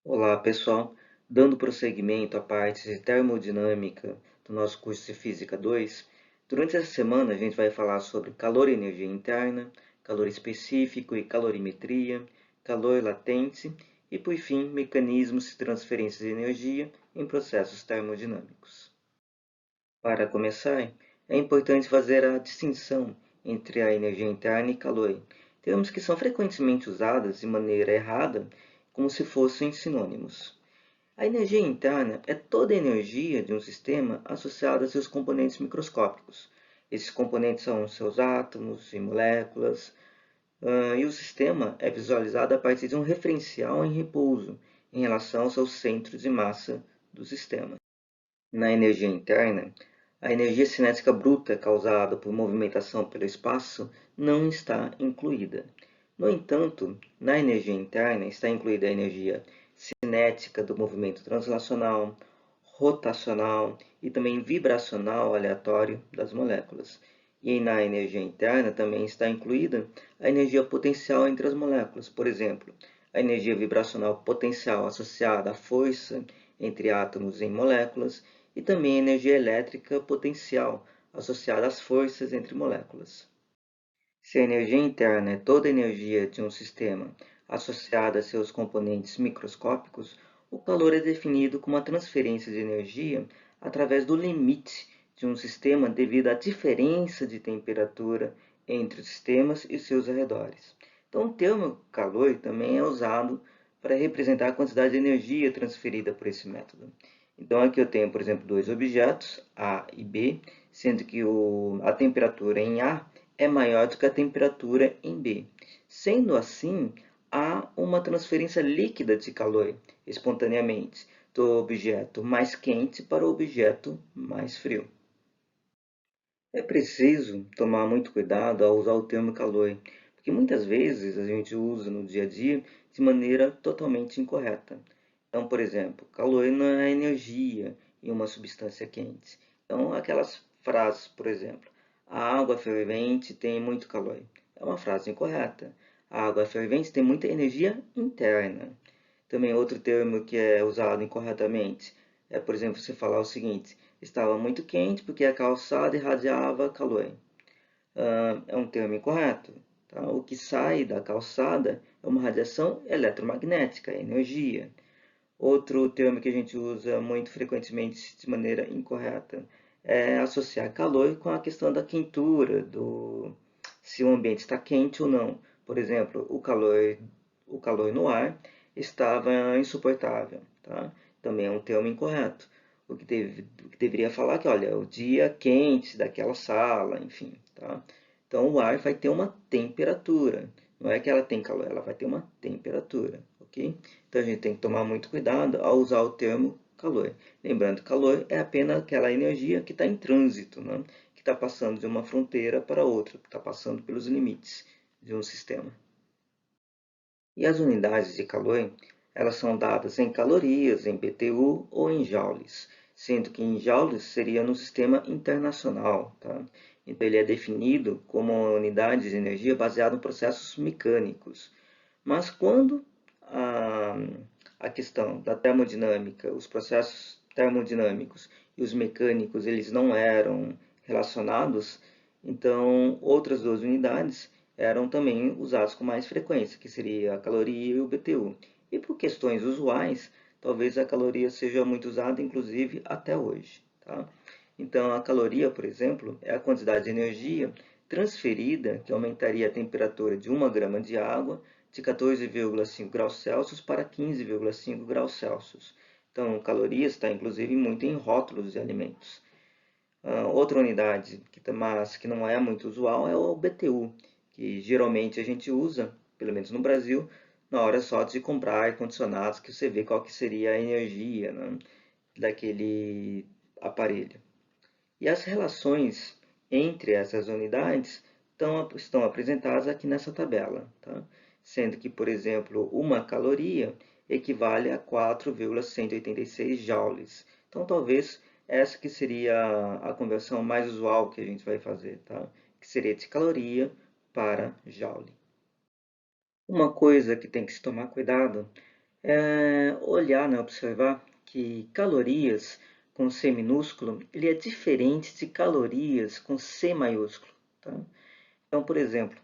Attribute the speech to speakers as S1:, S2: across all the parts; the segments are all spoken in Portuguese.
S1: Olá, pessoal. Dando prosseguimento à parte de termodinâmica do nosso curso de Física 2, durante essa semana a gente vai falar sobre calor e energia interna, calor específico e calorimetria, calor latente e, por fim, mecanismos de transferência de energia em processos termodinâmicos. Para começar, é importante fazer a distinção entre a energia interna e calor, termos que são frequentemente usados de maneira errada, como se fossem sinônimos. A energia interna é toda a energia de um sistema associada a seus componentes microscópicos. Esses componentes são seus átomos e moléculas, e o sistema é visualizado a partir de um referencial em repouso em relação ao seu centro de massa do sistema. Na energia interna, a energia cinética bruta causada por movimentação pelo espaço não está incluída. No entanto, na energia interna está incluída a energia cinética do movimento translacional, rotacional e também vibracional aleatório das moléculas. E na energia interna também está incluída a energia potencial entre as moléculas, por exemplo, a energia vibracional potencial associada à força entre átomos em moléculas e também a energia elétrica potencial associada às forças entre moléculas. Se a energia interna é toda a energia de um sistema associada a seus componentes microscópicos, o calor é definido como a transferência de energia através do limite de um sistema devido à diferença de temperatura entre os sistemas e seus arredores. Então, o termo calor também é usado para representar a quantidade de energia transferida por esse método. Então, aqui eu tenho, por exemplo, dois objetos, A e B, sendo que a temperatura em A é maior do que a temperatura em B. Sendo assim, há uma transferência líquida de calor espontaneamente do objeto mais quente para o objeto mais frio. É preciso tomar muito cuidado ao usar o termo calor, porque muitas vezes a gente usa no dia a dia de maneira totalmente incorreta. Então, por exemplo, calor não é energia em uma substância quente. Então, aquelas frases, por exemplo, a água fervente tem muito calor. É uma frase incorreta. A água fervente tem muita energia interna. Também outro termo que é usado incorretamente é, por exemplo, você falar o seguinte: estava muito quente porque a calçada irradiava calor. É um termo incorreto. Tá? O que sai da calçada é uma radiação eletromagnética, é energia. Outro termo que a gente usa muito frequentemente de maneira incorreta é associar calor com a questão da quentura, se o ambiente está quente ou não. Por exemplo, o calor no ar estava insuportável. Tá? Também é um termo incorreto. O que deveria falar que, olha, o dia quente daquela sala, enfim. Tá? Então, o ar vai ter uma temperatura. Não é que ela tem calor, ela vai ter uma temperatura, ok? Então, a gente tem que tomar muito cuidado ao usar o termo calor. Lembrando, calor é apenas aquela energia que está em trânsito, né? Que está passando de uma fronteira para outra, que está passando pelos limites de um sistema. E as unidades de calor, elas são dadas em calorias, em BTU ou em joules, sendo que em joules seria no sistema internacional. Tá? Então, ele é definido como uma unidade de energia baseada em processos mecânicos. Mas quando a, a questão da termodinâmica, os processos termodinâmicos e os mecânicos, eles não eram relacionados, então outras duas unidades eram também usadas com mais frequência, que seria a caloria e o BTU. E por questões usuais, talvez a caloria seja muito usada, inclusive até hoje. Tá? Então, a caloria, por exemplo, é a quantidade de energia transferida que aumentaria a temperatura de 1 grama de água de 14,5 graus Celsius para 15,5 graus Celsius. Então, calorias está inclusive muito em rótulos de alimentos. Outra unidade, mas que não é muito usual, é o BTU, que geralmente a gente usa, pelo menos no Brasil, na hora só de comprar ar-condicionados, que você vê qual que seria a energia, né, daquele aparelho. E as relações entre essas unidades estão apresentadas aqui nessa tabela, tá? Sendo que, por exemplo, uma caloria equivale a 4,186 joules. Então, talvez essa que seria a conversão mais usual que a gente vai fazer, tá? Que seria de caloria para joule. Uma coisa que tem que se tomar cuidado é olhar, né, observar que calorias com C minúsculo, ele é diferente de calorias com C maiúsculo, tá? Então, por exemplo,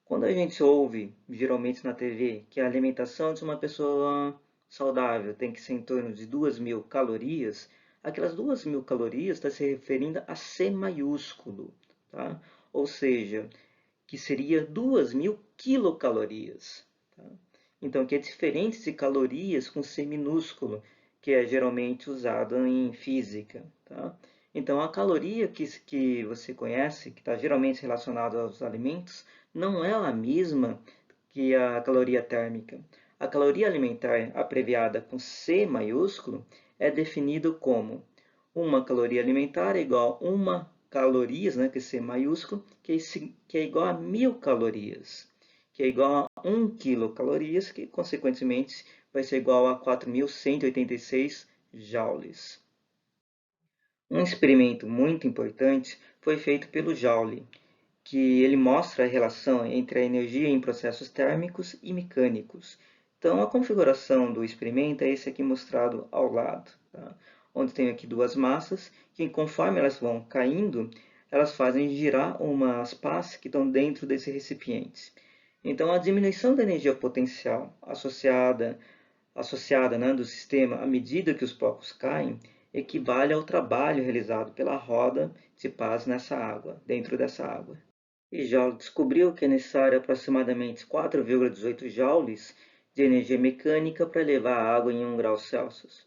S1: quando a gente ouve, geralmente na TV, que a alimentação de uma pessoa saudável tem que ser em torno de 2.000 calorias, aquelas 2.000 calorias está se referindo a C maiúsculo, tá? Ou seja, que seria 2.000 quilocalorias, tá? Então, que é diferente de calorias com C minúsculo, que é geralmente usada em física, tá? Então, a caloria que você conhece, que está geralmente relacionada aos alimentos, não é a mesma que a caloria térmica. A caloria alimentar, abreviada com C maiúsculo, é definida como uma caloria alimentar é igual a uma calorias, né, que é C maiúsculo, que é igual a 1.000 calorias, que é igual a 1 quilocalorias, que consequentemente vai ser igual a 4.186 joules. Um experimento muito importante foi feito pelo Joule, que ele mostra a relação entre a energia em processos térmicos e mecânicos. Então, a configuração do experimento é esse aqui mostrado ao lado, tá? Onde tem aqui duas massas, que conforme elas vão caindo, elas fazem girar umas pás que estão dentro desse recipiente. Então, a diminuição da energia potencial associada, né, do sistema à medida que os blocos caem, equivale ao trabalho realizado pela roda de pás nessa água, dentro dessa água. E Joule descobriu que é necessário aproximadamente 4,18 joules de energia mecânica para elevar a água em 1 grau Celsius.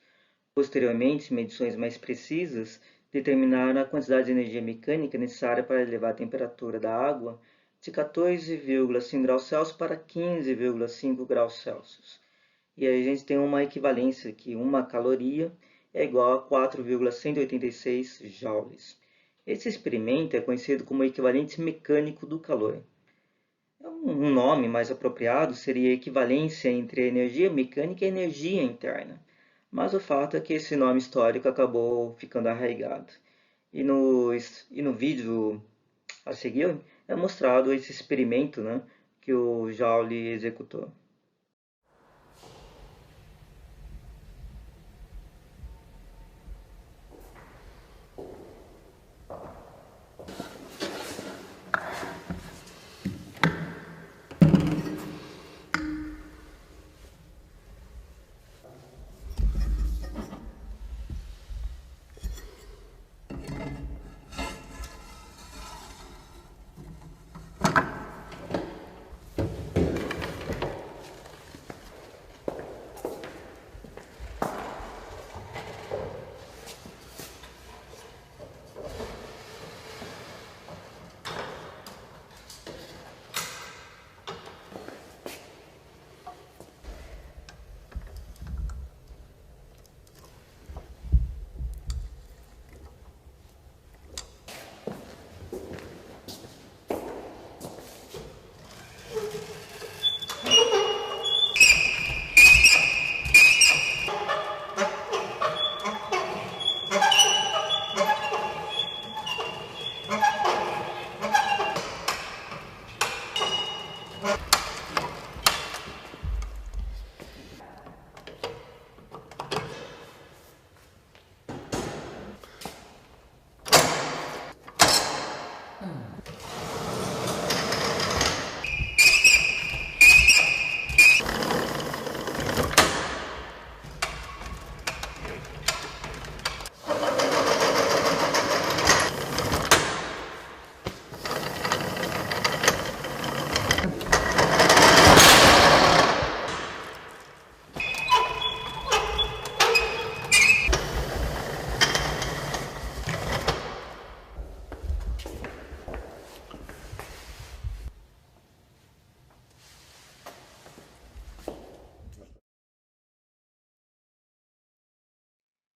S1: Posteriormente, medições mais precisas determinaram a quantidade de energia mecânica necessária para elevar a temperatura da água de 14,5 graus Celsius para 15,5 graus Celsius. E aí a gente tem uma equivalência que uma caloria é igual a 4,186 joules. Esse experimento é conhecido como equivalente mecânico do calor. Um nome mais apropriado seria equivalência entre a energia mecânica e a energia interna. Mas o fato é que esse nome histórico acabou ficando arraigado. E no vídeo a seguir é mostrado esse experimento, né, que o Joule executou.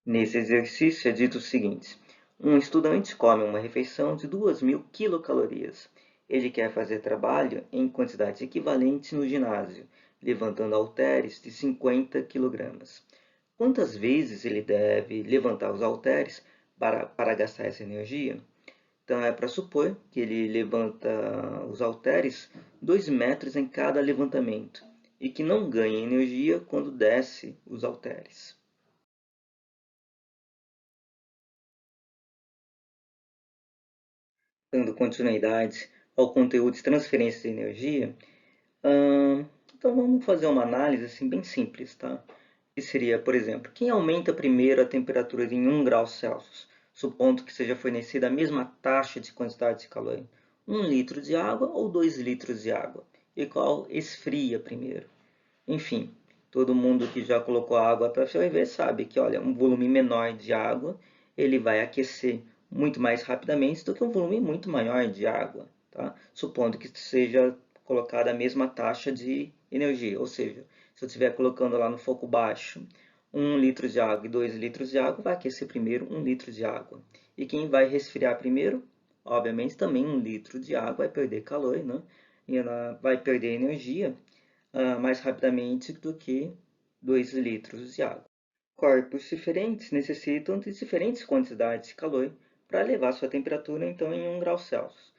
S1: Nesse exercício é dito o seguinte: um estudante come uma refeição de 2.000 quilocalorias. Ele quer fazer trabalho em quantidade equivalente no ginásio, levantando halteres de 50 kg. Quantas vezes ele deve levantar os halteres para gastar essa energia? Então é para supor que ele levanta os halteres 2 metros em cada levantamento. e que não ganha energia quando desce os halteres. Dando continuidade ao conteúdo de transferência de energia, então vamos fazer uma análise assim, bem simples, tá? Que seria, por exemplo, quem aumenta primeiro a temperatura em 1 grau Celsius, supondo que seja fornecida a mesma taxa de quantidade de calor, 1 litro de água ou 2 litros de água, e qual esfria primeiro. Enfim, todo mundo que já colocou água para ferver sabe que, olha, um volume menor de água, ele vai aquecer muito mais rapidamente do que um volume muito maior de água, tá? Supondo que seja colocada a mesma taxa de energia, ou seja, se eu estiver colocando lá no fogo baixo 1 litro de água e 2 litros de água, vai aquecer primeiro 1 litro de água. E quem vai resfriar primeiro? Obviamente também 1 litro de água vai perder calor, né? E ela vai perder energia mais rapidamente do que 2 litros de água. Corpos diferentes necessitam de diferentes quantidades de calor para elevar sua temperatura então em 1 grau Celsius.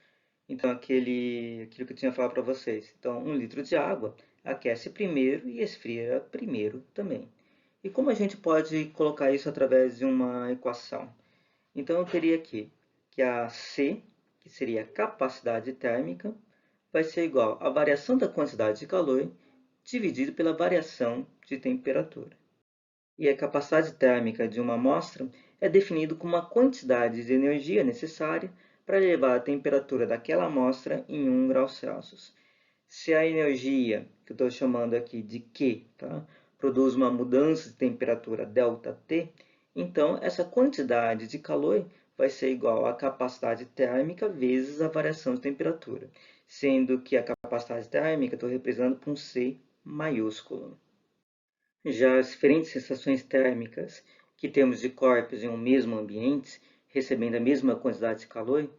S1: Então aquilo que eu tinha falado para vocês. Então 1 litro de água aquece primeiro e esfria primeiro também. E como a gente pode colocar isso através de uma equação? Então eu teria aqui que a C, que seria a capacidade térmica, vai ser igual à variação da quantidade de calor dividido pela variação de temperatura. E a capacidade térmica de uma amostra é definido como a quantidade de energia necessária para elevar a temperatura daquela amostra em 1 grau Celsius. Se a energia, que eu estou chamando aqui de Q, tá, produz uma mudança de temperatura ΔT, então essa quantidade de calor vai ser igual à capacidade térmica vezes a variação de temperatura, sendo que a capacidade térmica estou representando com C maiúsculo. Já as diferentes sensações térmicas que temos de corpos em um mesmo ambiente, recebendo a mesma quantidade de calor,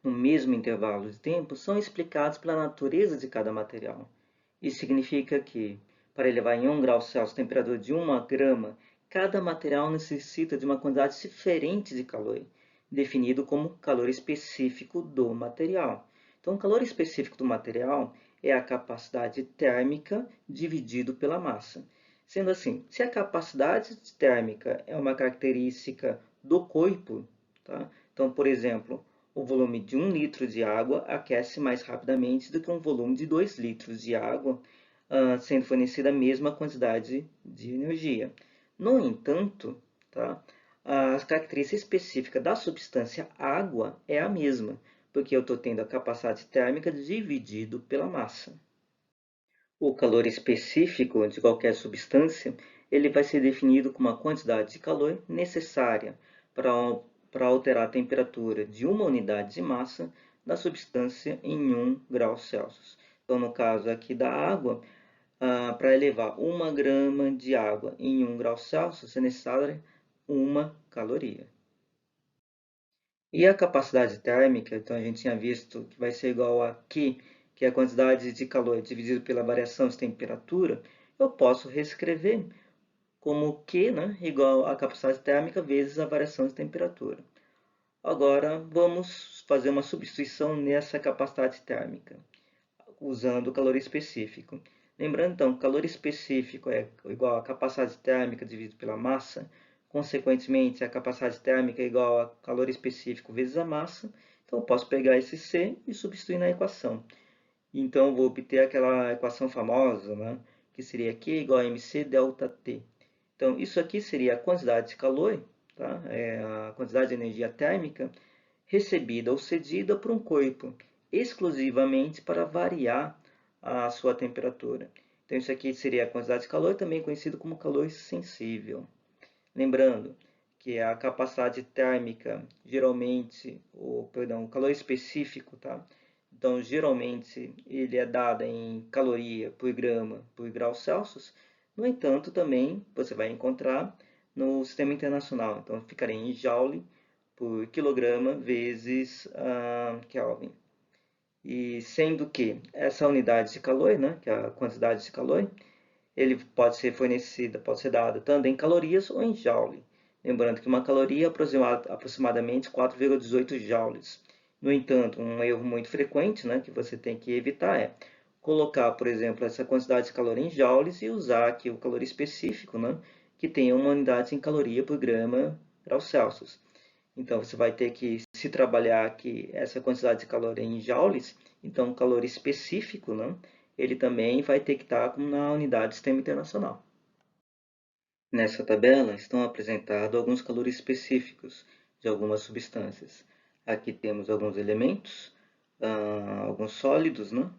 S1: no mesmo intervalo de tempo, são explicadas pela natureza de cada material. Isso significa que, para elevar em 1 grau Celsius a temperatura de 1 grama, cada material necessita de uma quantidade diferente de calor, definido como calor específico do material. Então, o calor específico do material é a capacidade térmica dividido pela massa. Sendo assim, se a capacidade térmica é uma característica do corpo, tá? Então, por exemplo, o volume de 1 litro de água aquece mais rapidamente do que um volume de 2 litros de água, sendo fornecida a mesma quantidade de energia. No entanto, tá? A característica específica da substância água é a mesma, porque eu estou tendo a capacidade térmica dividido pela massa. O calor específico de qualquer substância, ele vai ser definido como a quantidade de calor necessária para alterar a temperatura de uma unidade de massa da substância em 1 grau Celsius. Então, no caso aqui da água, para elevar 1 grama de água em 1 grau Celsius, é necessária 1 caloria. E a capacidade térmica, então a gente tinha visto que vai ser igual a Q, que é a quantidade de calor dividido pela variação de temperatura, eu posso reescrever como Q, né, igual a capacidade térmica vezes a variação de temperatura. Agora vamos fazer uma substituição nessa capacidade térmica, usando o calor específico. Lembrando então, que calor específico é igual a capacidade térmica dividido pela massa, consequentemente a capacidade térmica é igual a calor específico vezes a massa, então eu posso pegar esse C e substituir na equação. Então eu vou obter aquela equação famosa, né, que seria Q igual a mc ΔT. Então isso aqui seria a quantidade de calor, tá? É a quantidade de energia térmica recebida ou cedida por um corpo, exclusivamente para variar a sua temperatura. Então, isso aqui seria a quantidade de calor, também conhecido como calor sensível. Lembrando que a capacidade térmica, geralmente, o calor específico, tá? Então, geralmente, ele é dado em caloria por grama por grau Celsius. No entanto, também você vai encontrar no sistema internacional. Então, ficaria em joule por quilograma vezes Kelvin. E sendo que essa unidade de calor, né, que é a quantidade de calor, ele pode ser fornecida, pode ser dada tanto em calorias ou em joule. Lembrando que uma caloria é aproximadamente 4,18 joules. No entanto, um erro muito frequente, né, que você tem que evitar é colocar, por exemplo, essa quantidade de calor em joules e usar aqui o calor específico, né, que tem uma unidade em caloria por grama graus Celsius. Então, você vai ter que, se trabalhar aqui essa quantidade de calor em joules, então o calor específico, né, ele também vai ter que estar na unidade do Sistema Internacional. Nessa tabela estão apresentados alguns calores específicos de algumas substâncias. Aqui temos alguns elementos, alguns sólidos, né?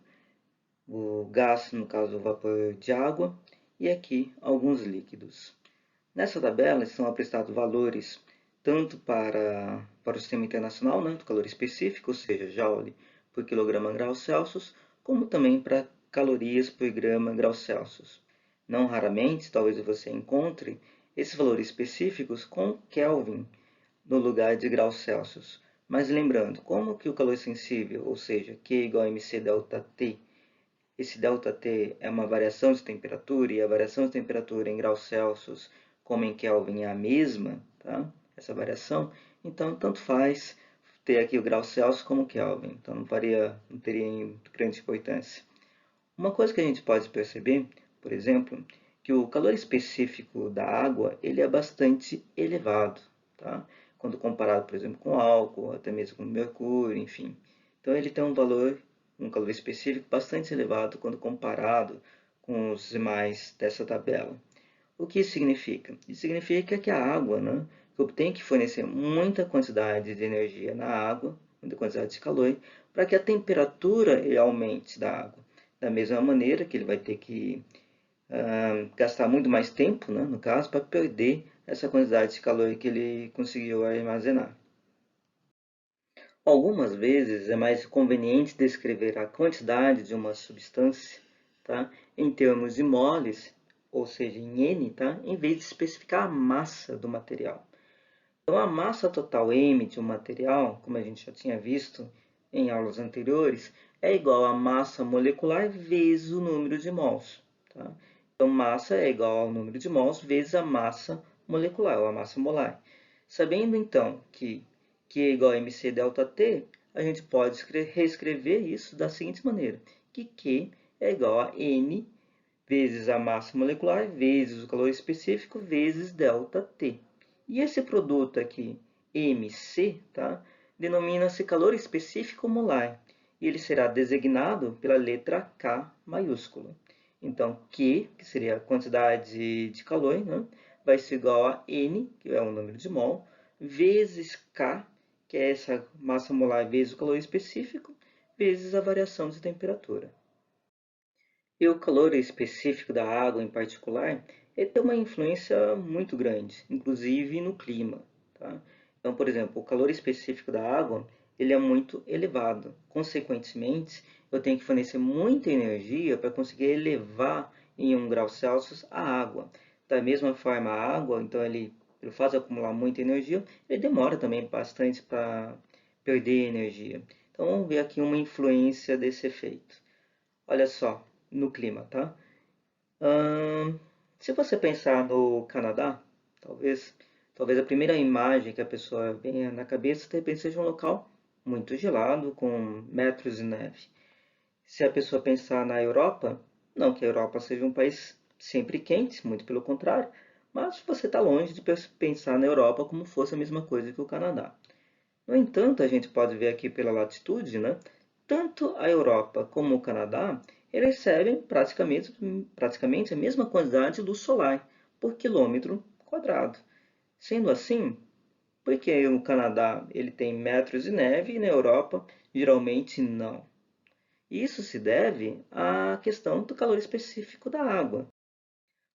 S1: O gás, no caso o vapor de água, e aqui alguns líquidos. Nessa tabela estão apresentados valores tanto para o sistema internacional, né, do calor específico, ou seja, joule por quilograma grau Celsius, como também para calorias por grama grau Celsius. Não raramente, talvez você encontre esses valores específicos com Kelvin no lugar de graus Celsius. Mas lembrando, como que o calor sensível, ou seja, Q igual a mc delta T, esse ΔT é uma variação de temperatura, e a variação de temperatura em graus Celsius, como em Kelvin, é a mesma, tá? Essa variação. Então, tanto faz ter aqui o grau Celsius como Kelvin. Então, não teria grande importância. Uma coisa que a gente pode perceber, por exemplo, que o calor específico da água ele é bastante elevado, tá? Quando comparado, por exemplo, com álcool, até mesmo com mercúrio, enfim. Então ele tem um calor específico bastante elevado quando comparado com os demais dessa tabela. O que isso significa? Isso significa que a água, né, tem que fornecer muita quantidade de energia na água, muita quantidade de calor, para que a temperatura aumente da água. Da mesma maneira que ele vai ter que gastar muito mais tempo, né, no caso, para perder essa quantidade de calor que ele conseguiu armazenar. Algumas vezes é mais conveniente descrever a quantidade de uma substância, tá, em termos de moles, ou seja, em N, tá, em vez de especificar a massa do material. Então, a massa total M de um material, como a gente já tinha visto em aulas anteriores, é igual à massa molecular vezes o número de mols. Tá? Então, massa é igual ao número de mols vezes a massa molecular, ou a massa molar. Sabendo, então, que Q é igual a mc delta T, a gente pode reescrever isso da seguinte maneira, que Q é igual a N vezes a massa molecular vezes o calor específico vezes delta T. E esse produto aqui, Mc, tá, denomina-se calor específico molar e ele será designado pela letra K maiúscula. Então, Q, que seria a quantidade de calor, né, vai ser igual a N, que é o número de mol, vezes K, que é essa massa molar vezes o calor específico, vezes a variação de temperatura. E o calor específico da água, em particular, ele tem uma influência muito grande, inclusive no clima. Tá? Então, por exemplo, o calor específico da água ele é muito elevado. Consequentemente, eu tenho que fornecer muita energia para conseguir elevar em 1 grau Celsius a água. Da mesma forma, a água, então ele faz acumular muita energia, ele demora também bastante para perder energia. Então, vamos ver aqui uma influência desse efeito. Olha só, no clima, tá? Se você pensar no Canadá, talvez, talvez a primeira imagem que a pessoa venha na cabeça, de repente, seja um local muito gelado, com metros de neve. Se a pessoa pensar na Europa, não que a Europa seja um país sempre quente, muito pelo contrário, mas você está longe de pensar na Europa como fosse a mesma coisa que o Canadá. No entanto, a gente pode ver aqui pela latitude, né? Tanto a Europa como o Canadá eles recebem praticamente a mesma quantidade de luz solar por quilômetro quadrado. Sendo assim, por que o Canadá ele tem metros de neve e na Europa geralmente não? Isso se deve à questão do calor específico da água.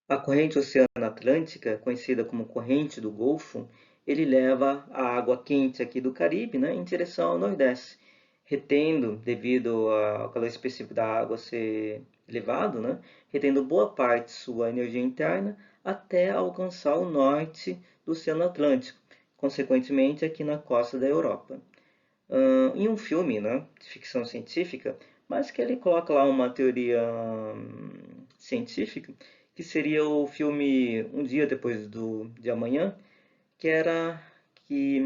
S1: A corrente oceano-atlântica, conhecida como corrente do Golfo, ele leva a água quente aqui do Caribe, né, em direção ao Nordeste, retendo, devido ao calor específico da água ser elevado, né, retendo boa parte de sua energia interna até alcançar o norte do Oceano Atlântico, consequentemente aqui na costa da Europa. Em um filme, né, de ficção científica, mas que ele coloca lá uma teoria científica, que seria o filme Um Dia Depois de Amanhã, que era que,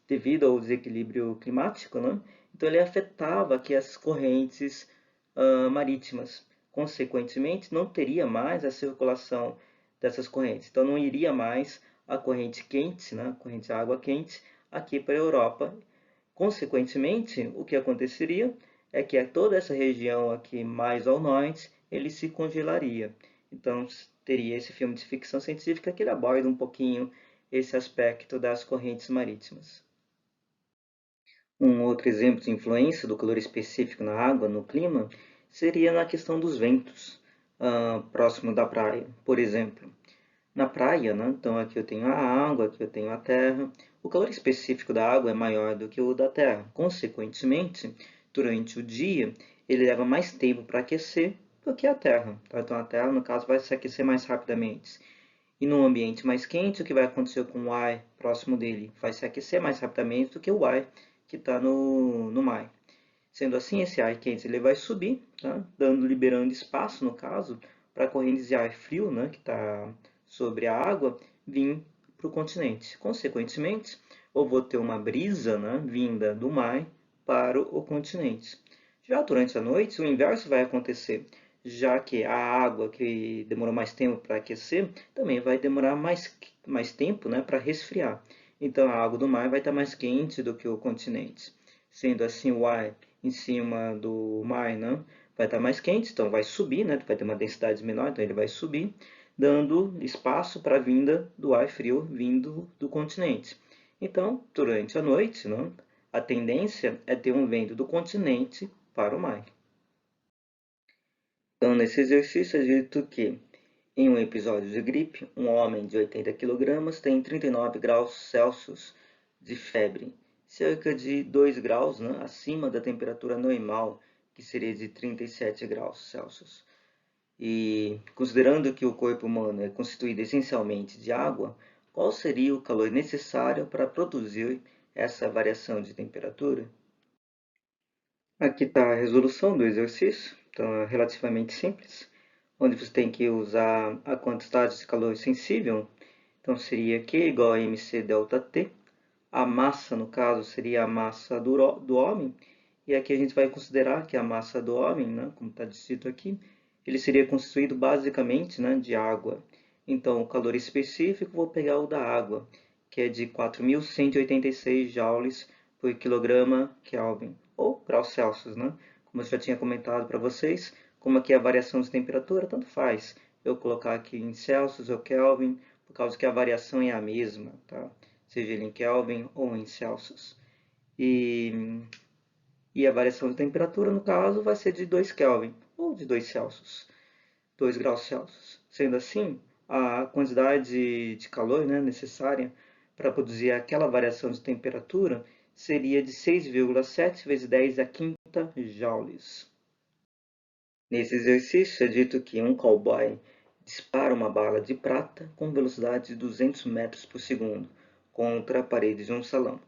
S1: devido ao desequilíbrio climático, né, então ele afetava que as correntes marítimas. Consequentemente, não teria mais a circulação dessas correntes. Então, não iria mais a corrente quente, né, a corrente de água quente, aqui para a Europa. Consequentemente, o que aconteceria é que toda essa região aqui mais ao norte, ele se congelaria. Então, teria esse filme de ficção científica que ele aborda um pouquinho esse aspecto das correntes marítimas. Um outro exemplo de influência do calor específico na água, no clima, seria na questão dos ventos, próximo da praia, por exemplo. Na praia, né? Então aqui eu tenho a água, aqui eu tenho a terra. O calor específico da água é maior do que o da terra. Consequentemente, durante o dia, ele leva mais tempo para aquecer do que a terra. Tá? Então a terra, no caso, vai se aquecer mais rapidamente. E num ambiente mais quente, o que vai acontecer com o ar próximo dele? Vai se aquecer mais rapidamente do que o ar que está no mar. Sendo assim, esse ar quente ele vai subir, tá? Liberando espaço, no caso, para correntes de ar frio, né, que está sobre a água, vir para o continente. Consequentemente, eu vou ter uma brisa, né, vinda do mar para o continente. Já durante a noite, o inverso vai acontecer, já que a água que demorou mais tempo para aquecer também vai demorar mais tempo, né, para resfriar. Então, a água do mar vai estar mais quente do que o continente. Sendo assim, o ar em cima do mar, né, vai estar mais quente, então vai subir, né, vai ter uma densidade menor, então ele vai subir, dando espaço para a vinda do ar frio vindo do continente. Então, durante a noite, né, a tendência é ter um vento do continente para o mar. Então, nesse exercício é dito que, em um episódio de gripe, um homem de 80 kg tem 39 graus Celsius de febre, cerca de 2 graus, né, acima da temperatura normal, que seria de 37 graus Celsius. E, considerando que o corpo humano é constituído essencialmente de água, qual seria o calor necessário para produzir essa variação de temperatura? Aqui está a resolução do exercício, então é relativamente simples, onde você tem que usar a quantidade de calor sensível, então seria Q igual a mc delta T, a massa, no caso, seria a massa do homem, e aqui a gente vai considerar que a massa do homem, né, como está descrito aqui, ele seria constituído basicamente, né, de água. Então, o calor específico, vou pegar o da água, que é de 4.186 joules por quilograma Kelvin, ou graus Celsius, né? Como eu já tinha comentado para vocês, como aqui a variação de temperatura, tanto faz eu colocar aqui em Celsius ou Kelvin, por causa que a variação é a mesma, tá? Seja ele em Kelvin ou em Celsius. E a variação de temperatura, no caso, vai ser de 2 Kelvin ou de 2 Celsius, 2 graus Celsius. Sendo assim, a quantidade de calor, né, necessária para produzir aquela variação de temperatura seria de 6,7 vezes 10 a quinta joules. Nesse exercício é dito que um cowboy dispara uma bala de prata com velocidade de 200 metros por segundo contra a parede de um salão.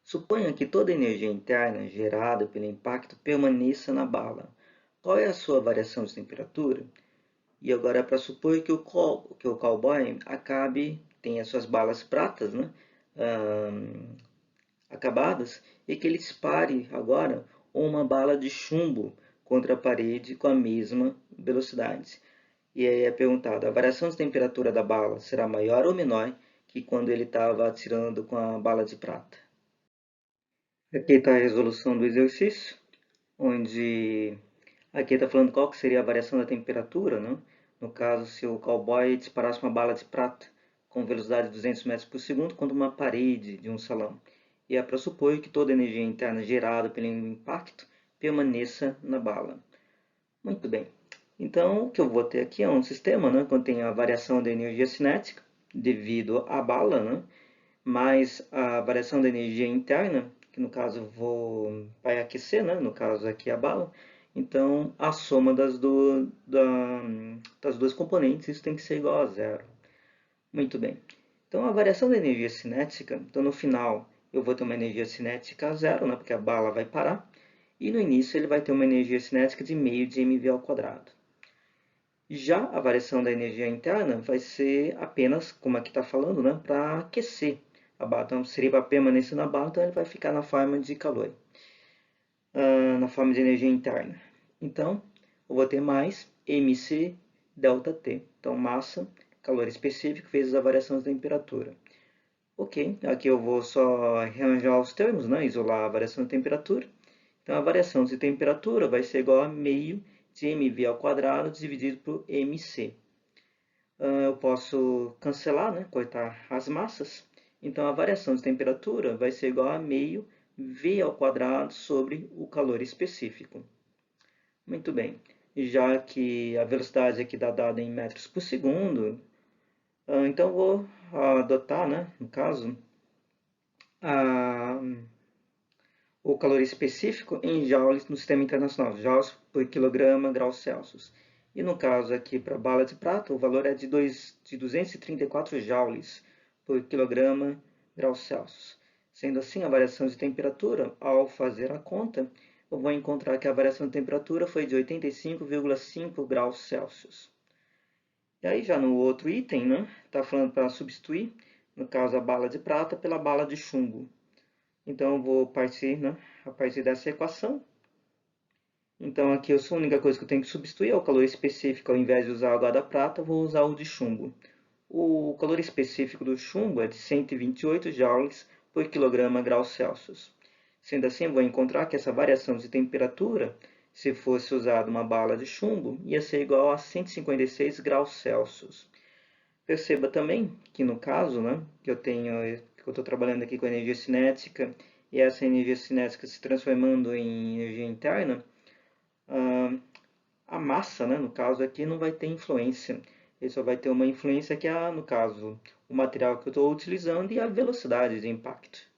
S1: Suponha que toda a energia interna gerada pelo impacto permaneça na bala. Qual é a sua variação de temperatura? E agora é para supor que o cowboy tenha suas balas pratas, né, acabadas, e que ele dispare agora uma bala de chumbo contra a parede com a mesma velocidade. E aí é perguntado, a variação de temperatura da bala será maior ou menor que quando ele estava atirando com a bala de prata? Aqui está a resolução do exercício, onde aqui está falando qual que seria a variação da temperatura, né? No caso, se o cowboy disparasse uma bala de prata com velocidade de 200 metros por segundo contra uma parede de um salão. E é para supor que toda a energia interna gerada pelo impacto permaneça na bala. Muito bem. Então, o que eu vou ter aqui é um sistema, né, que tem a variação da energia cinética devido à bala, né, mais a variação da energia interna, que no caso vai aquecer, né, no caso aqui a bala. Então, a soma das duas componentes, isso tem que ser igual a zero. Muito bem. Então, a variação da energia cinética, então no final eu vou ter uma energia cinética zero, né, porque a bala vai parar, e no início ele vai ter uma energia cinética de meio de mv ao quadrado. Já a variação da energia interna vai ser apenas, como aqui está falando, né, para aquecer a bala. Então, seria para permanecer na bala, então ele vai ficar na forma de calor, na forma de energia interna. Então, eu vou ter mais mc ΔT. Então, massa, calor específico, vezes a variação de temperatura. Ok, aqui eu vou só rearranjar os termos, né? Isolar a variação de temperatura. Então, a variação de temperatura vai ser igual a meio de mv ao quadrado dividido por mc. Eu posso cancelar, né? Cortar as massas. Então, a variação de temperatura vai ser igual a meio v ao quadrado sobre o calor específico. Muito bem. Já que a velocidade aqui está dada em metros por segundo, então vou adotar, né, no caso, a, o calor específico em joules no sistema internacional, joules por quilograma graus Celsius. E no caso aqui para a bala de prata, o valor é de 234 joules por quilograma graus Celsius. Sendo assim, a variação de temperatura, ao fazer a conta, eu vou encontrar que a variação de temperatura foi de 85,5 graus Celsius. E aí já no outro item, né, está falando para substituir, no caso a bala de prata pela bala de chumbo. Então eu vou partir, né, a partir dessa equação. Então aqui a única coisa que eu tenho que substituir é o calor específico. Ao invés de usar o H da prata, eu vou usar o de chumbo. O calor específico do chumbo é de 128 joules por quilograma graus Celsius. Sendo assim, eu vou encontrar que essa variação de temperatura, se fosse usada uma bala de chumbo, ia ser igual a 156 graus Celsius. Perceba também que no caso, né, que eu estou trabalhando aqui com energia cinética e essa energia cinética se transformando em energia interna, a massa, né, no caso aqui, não vai ter influência. Ele só vai ter uma influência que é, no caso, o material que eu estou utilizando e a velocidade de impacto.